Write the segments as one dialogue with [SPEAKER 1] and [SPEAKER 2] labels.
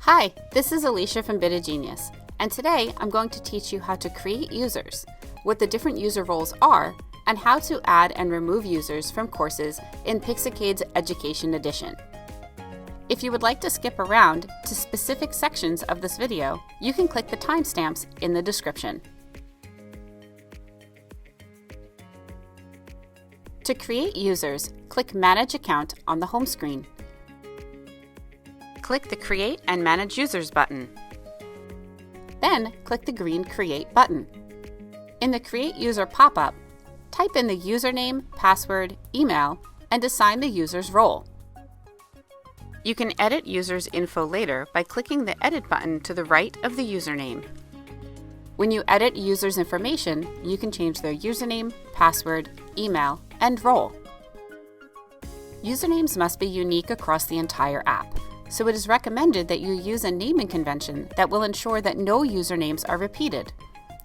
[SPEAKER 1] Hi, this is Alicia from BitaGenius, and today I'm going to teach you how to create users, what the different user roles are, and how to add and remove users from courses in Pixicade Education Edition. If you would like to skip around to specific sections of this video, you can click the timestamps in the description. To create users, click Manage Account on the home screen. Click the Create and Manage Users button. Then click the green Create button. In the Create User pop-up, type in the username, password, email, and assign the user's role. You can edit users' info later by clicking the Edit button to the right of the username. When you edit users' information, you can change their username, password, email, and role. Usernames must be unique across the entire app, so it is recommended that you use a naming convention that will ensure that no usernames are repeated.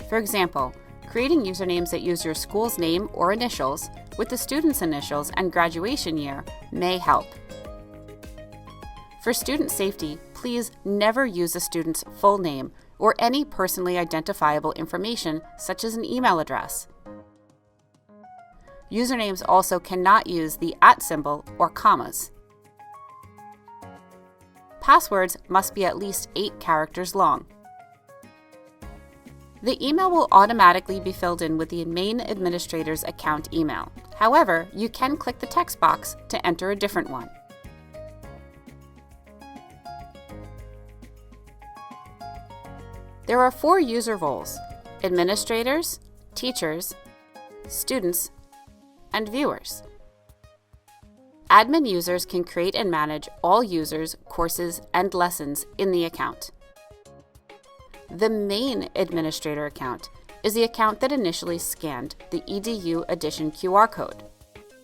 [SPEAKER 1] For example, creating usernames that use your school's name or initials with the student's initials and graduation year may help. For student safety, please never use a student's full name or any personally identifiable information such as an email address. Usernames also cannot use the @ symbol or commas. Passwords must be at least 8 characters long. The email will automatically be filled in with the main administrator's account email. However, you can click the text box to enter a different one. There are 4 user roles: administrators, teachers, students, and viewers. Admin users can create and manage all users, courses, and lessons in the account. The main administrator account is the account that initially scanned the EDU Edition QR code.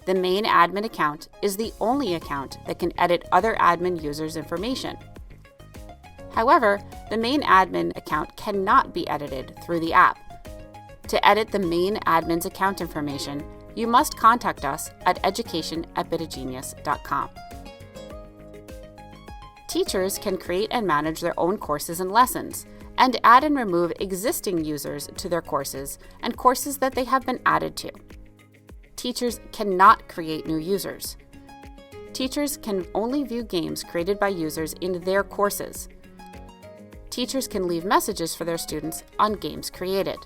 [SPEAKER 1] The main admin account is the only account that can edit other admin users' information. However, the main admin account cannot be edited through the app. To edit the main admin's account information, you must contact us at education@bitagenius.com. Teachers can create and manage their own courses and lessons, and add and remove existing users to their courses and courses that they have been added to. Teachers cannot create new users. Teachers can only view games created by users in their courses. Teachers can leave messages for their students on games created.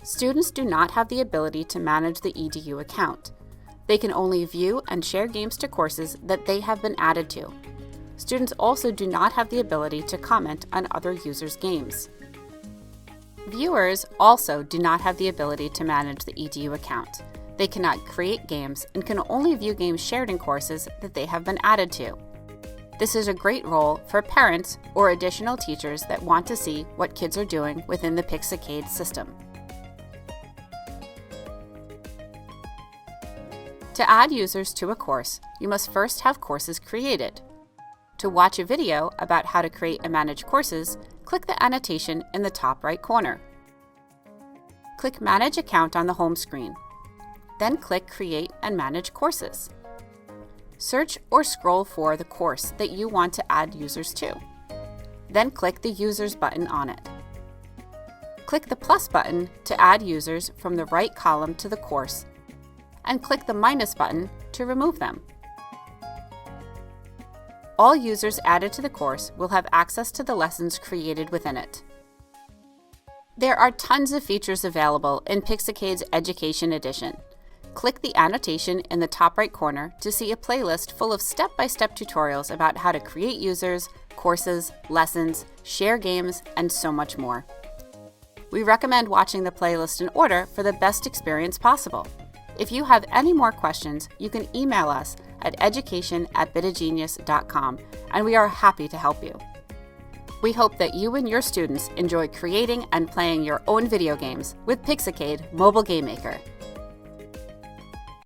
[SPEAKER 1] Students do not have the ability to manage the EDU account. They can only view and share games to courses that they have been added to. Students also do not have the ability to comment on other users' games. Viewers also do not have the ability to manage the EDU account. They cannot create games and can only view games shared in courses that they have been added to. This is a great role for parents or additional teachers that want to see what kids are doing within the Pixicade system. To add users to a course, you must first have courses created. To watch a video about how to create and manage courses, click the annotation in the top right corner. Click Manage Account on the home screen. Then click Create and Manage Courses. Search or scroll for the course that you want to add users to. Then click the Users button on it. Click the plus button to add users from the right column to the course, and click the minus button to remove them. All users added to the course will have access to the lessons created within it. There are tons of features available in Pixicade Education Edition. Click the annotation in the top right corner to see a playlist full of step-by-step tutorials about how to create users, courses, lessons, share games, and so much more. We recommend watching the playlist in order for the best experience possible. If you have any more questions, you can email us at education@bitagenius.com, and we are happy to help you. We hope that you and your students enjoy creating and playing your own video games with Pixicade Mobile Game Maker.